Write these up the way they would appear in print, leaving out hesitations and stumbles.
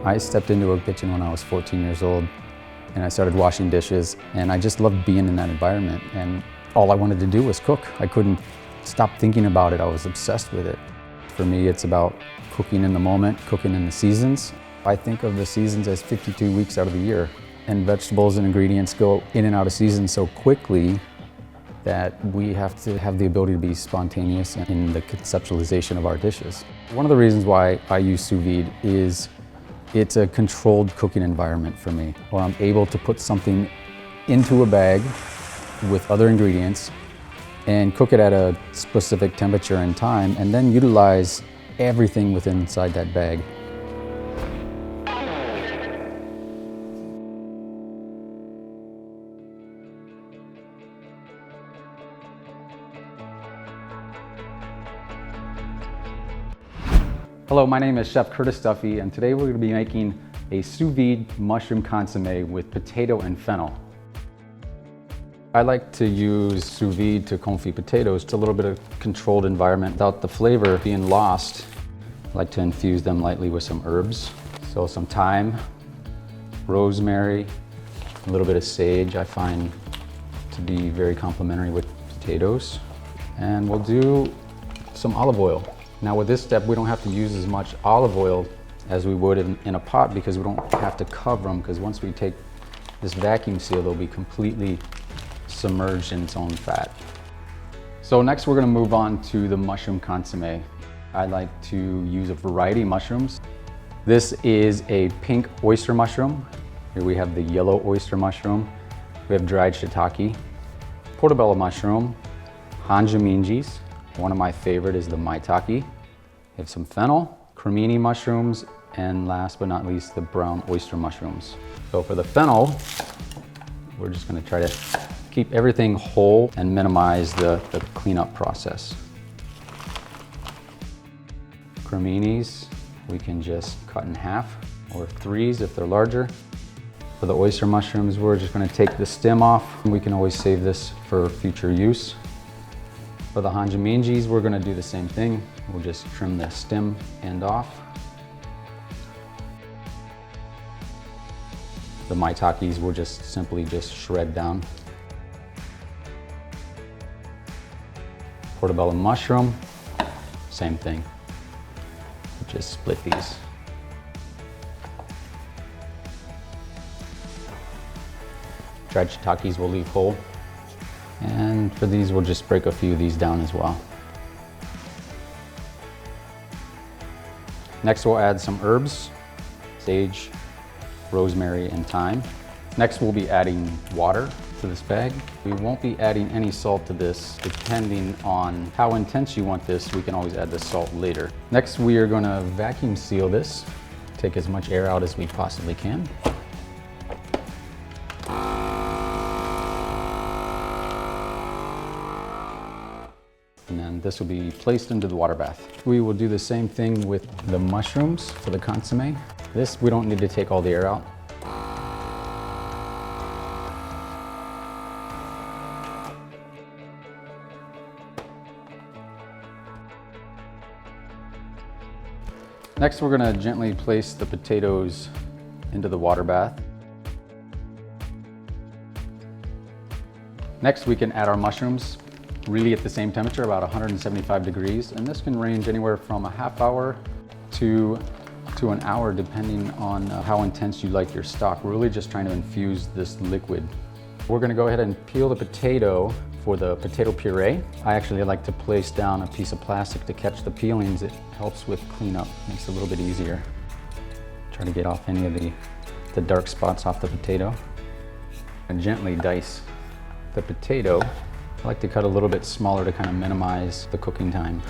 I stepped into a kitchen when I was 14 years old and I started washing dishes, and I just loved being in that environment, and all I wanted to do was cook. I couldn't stop thinking about it. I was obsessed with it. For me, it's about cooking in the moment, cooking in the seasons. I think of the seasons as 52 weeks out of the year, and vegetables and ingredients go in and out of season so quickly that we have to have the ability to be spontaneous in the conceptualization of our dishes. One of the reasons why I use sous vide is it's a controlled cooking environment for me, where I'm able to put something into a bag with other ingredients and cook it at a specific temperature and time, and then utilize everything within inside that bag. Hello, my name is Chef Curtis Duffy, and today we're going to be making a sous vide mushroom consommé with potato and fennel. I like to use sous vide to confit potatoes. It's a little bit of controlled environment without the flavor being lost. I like to infuse them lightly with some herbs. So some thyme, rosemary, a little bit of sage I find to be very complementary with potatoes. And we'll do some olive oil. Now with this step, we don't have to use as much olive oil as we would in a pot, because we don't have to cover them, because once we take this vacuum seal, they'll be completely submerged in its own fat. So next we're going to move on to the mushroom consommé. I like to use a variety of mushrooms. This is a pink oyster mushroom. Here we have the yellow oyster mushroom. We have dried shiitake, portobello mushroom, hanjumingis. One of my favorite is the maitake. We have some fennel, cremini mushrooms, and last but not least, the brown oyster mushrooms. So for the fennel, we're just going to try to keep everything whole and minimize the cleanup process. Creminis, we can just cut in half, or threes if they're larger. For the oyster mushrooms, we're just going to take the stem off. We can always save this for future use. For the hanjumingis, we're going to do the same thing. We'll just trim the stem end off. The maitakes we'll just simply shred down. Portobello mushroom, same thing. Just split these. Dried shiitakes we'll leave whole. And for these, we'll just break a few of these down as well. Next, we'll add some herbs, sage, rosemary, and thyme. Next, we'll be adding water to this bag. We won't be adding any salt to this. Depending on how intense you want this, we can always add the salt later. Next, we are going to vacuum seal this, take as much air out as we possibly can. And then this will be placed into the water bath. We will do the same thing with the mushrooms for the consommé. This, we don't need to take all the air out. Next, we're going to gently place the potatoes into the water bath. Next, we can add our mushrooms, really at the same temperature, about 175 degrees. And this can range anywhere from a half hour to an hour, depending on how intense you like your stock. We're really just trying to infuse this liquid. We're going to go ahead and peel the potato for the potato puree. I actually like to place down a piece of plastic to catch the peelings. It helps with cleanup, makes it a little bit easier. Try to get off any of the dark spots off the potato. And gently dice the potato. I like to cut a little bit smaller to kind of minimize the cooking time.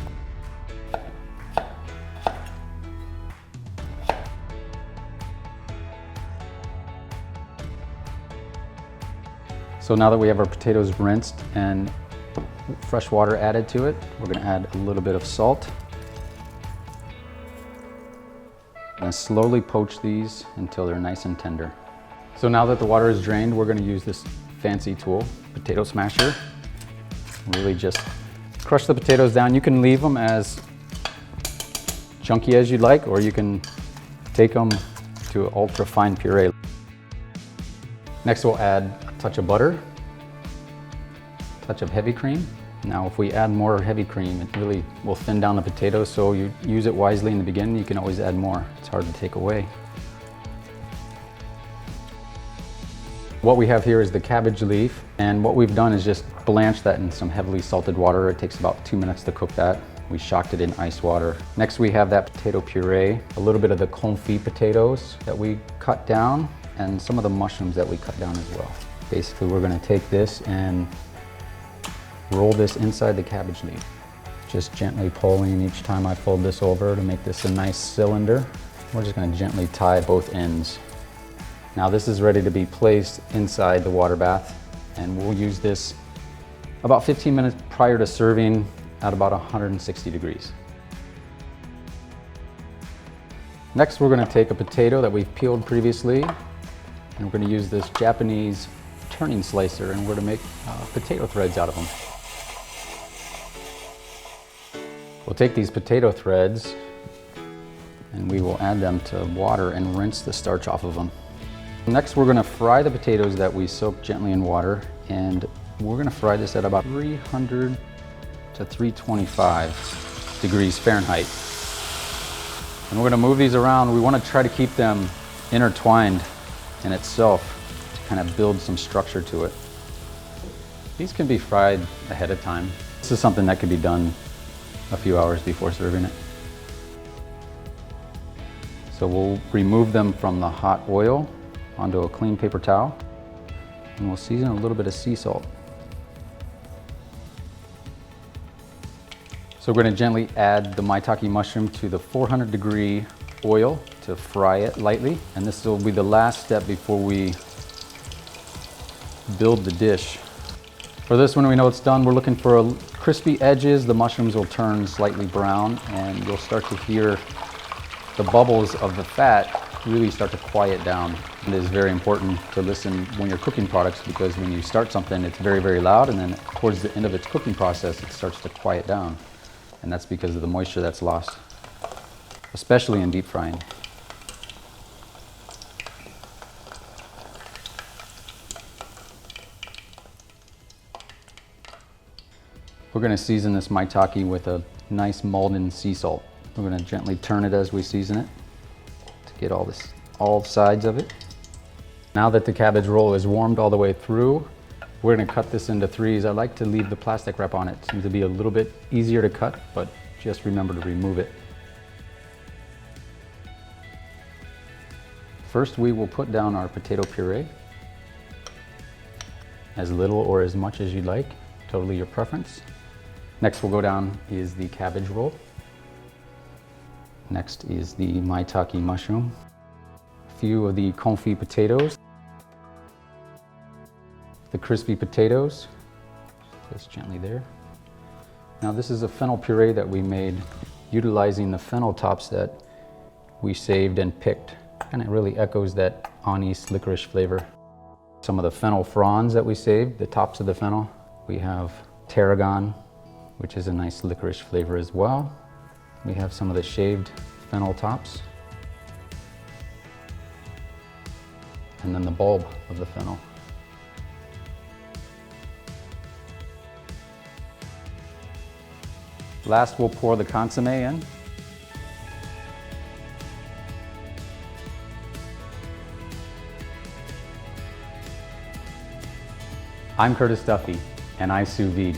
So now that we have our potatoes rinsed and fresh water added to it, we're going to add a little bit of salt. And slowly poach these until they're nice and tender. So now that the water is drained, we're going to use this fancy tool, potato smasher. Really just crush the potatoes down. You can leave them as chunky as you'd like, or you can take them to ultra fine puree. Next we'll add a touch of butter, a touch of heavy cream. Now if we add more heavy cream, it really will thin down the potatoes, so you use it wisely in the beginning. You can always add more. It's hard to take away. What we have here is the cabbage leaf, and what we've done is just blanch that in some heavily salted water. It takes about 2 minutes to cook that. We shocked it in ice water. Next we have that potato puree, a little bit of the confit potatoes that we cut down, and some of the mushrooms that we cut down as well. Basically we're gonna take this and roll this inside the cabbage leaf. Just gently pulling each time I fold this over to make this a nice cylinder. We're just gonna gently tie both ends. Now this is ready to be placed inside the water bath, and we'll use this about 15 minutes prior to serving at about 160 degrees. Next we're going to take a potato that we've peeled previously, and we're going to use this Japanese turning slicer, and we're going to make potato threads out of them. We'll take these potato threads and we will add them to water and rinse the starch off of them. Next, we're going to fry the potatoes that we soaked gently in water, and we're going to fry this at about 300 to 325 degrees Fahrenheit. And we're going to move these around. We want to try to keep them intertwined in itself to kind of build some structure to it. These can be fried ahead of time. This is something that could be done a few hours before serving it. So we'll remove them from the hot oil onto a clean paper towel, and we'll season a little bit of sea salt. So we're going to gently add the Maitake mushroom to the 400-degree oil to fry it lightly, and this will be the last step before we build the dish. For this one, we know it's done. We're looking for crispy edges. The mushrooms will turn slightly brown, and you'll start to hear the bubbles of the fat really start to quiet down. It is very important to listen when you're cooking products, because when you start something, it's very, very loud, and then towards the end of its cooking process, it starts to quiet down. And that's because of the moisture that's lost, especially in deep frying. We're going to season this Maitake with a nice Malden sea salt. We're going to gently turn it as we season it to get all sides of it. Now that the cabbage roll is warmed all the way through, we're going to cut this into threes. I like to leave the plastic wrap on it. It seems to be a little bit easier to cut, but just remember to remove it. First, we will put down our potato puree. As little or as much as you'd like, totally your preference. Next we'll go down is the cabbage roll. Next is the Maitake mushroom. A few of the confit potatoes. The crispy potatoes, just gently there. Now this is a fennel puree that we made utilizing the fennel tops that we saved and picked. And it really echoes that anise licorice flavor. Some of the fennel fronds that we saved, the tops of the fennel. We have tarragon, which is a nice licorice flavor as well. We have some of the shaved fennel tops. And then the bulb of the fennel. Last, we'll pour the consomme in. I'm Curtis Duffy, and I Sous Vide.